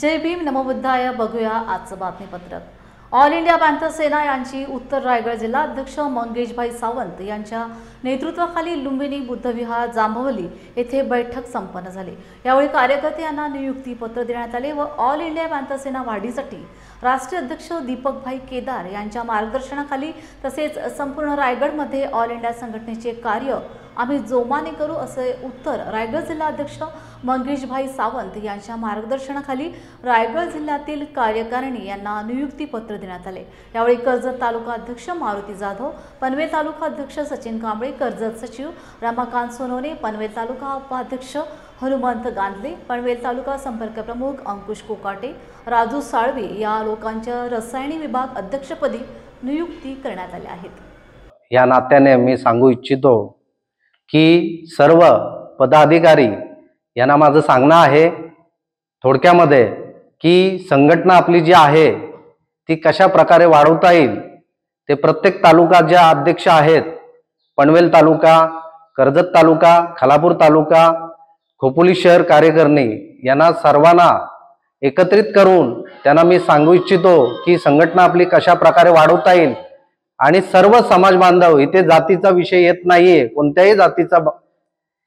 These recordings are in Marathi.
जय भीम नमो बुद्धाय। बघूया आजचं बातमीपत्रक। ऑल इंडिया पॅन्थर सेना यांची उत्तर रायगड जिल्हा अध्यक्ष मंगेशभाई सावंत यांच्या नेतृत्वाखाली लुंबिनी बुद्धविहार जांभवली येथे बैठक संपन्न झाली। यावेळी कार्यकर्ते यांना नियुक्ती पत्र देण्यात आले व ऑल इंडिया पॅन्थर सेना वाढीसाठी राष्ट्रीय अध्यक्ष दीपकभाई केदार यांच्या मार्गदर्शनाखाली तसेच संपूर्ण रायगडमध्ये ऑल इंडिया संघटनेचे कार्य आम्ही जोमाने करू असे उत्तर रायगड जिल्हा अध्यक्ष मंगेशभाई सावंत यांच्या मार्गदर्शनाखाली रायगड जिल्ह्यातील कार्यकारिणी यांना नियुक्ती पत्र देण्यात आले। यावेळी कर्जत तालुका अध्यक्ष मारुती जाधव, पनवेल तालुका अध्यक्ष सचिन कांबळे, कर्जत सचिव रमाकांत सोनवणे, पनवेल तालुका उपाध्यक्ष हनुमंत गांधले, पनवेल तालुका संपर्क प्रमुख अंकुश कोकाटे, राजू साळवे या लोकांच्या रसायनी विभाग अध्यक्षपदी नियुक्ती करण्यात आल्या आहेत। या नात्याने मी सांगू इच्छितो की सर्व पदाधिकारी यांना माझं सांगणं आहे थोडक्यामध्ये की संघटना आपली जी आहे ती कशा प्रकारे वाढवता येईल ते प्रत्येक तालुका ज्या अध्यक्ष आहेत, पनवेल तालुका, कर्जत तालुका, खालापूर तालुका, खोपोली शहर कार्यकारिणी यांना सर्वांना एकत्रित करून त्यांना मी सांगू इच्छितो की संघटना आपली कशा प्रकारे वाढवता येईल आणि सर्व समाज बांधव, इथे जातीचा विषय येत नाहीये, कोणत्याही जातीचा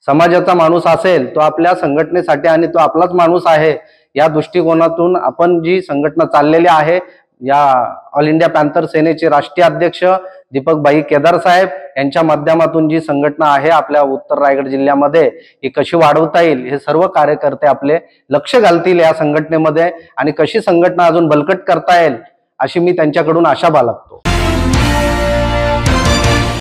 समाजाचा माणूस असेल तो आपल्या संघटनेसाठी आणि तो आपलाच माणूस आहे या दृष्टिकोनातून आपण जी संघटना चाललेली आहे, या ऑल इंडिया पॅन्थर सेनेचे राष्ट्रीय अध्यक्ष दीपकभाई केदार साहेब यांच्या माध्यमातून जी संघटना आहे आपल्या उत्तर रायगड जिल्ह्यामध्ये ही कशी वाढवता येईल हे सर्व कार्यकर्ते आपले लक्ष घालतील या संघटनेमध्ये आणि कशी संघटना अजून बळकट करता येईल अशी मी त्यांच्याकडून आशा बाळगतो।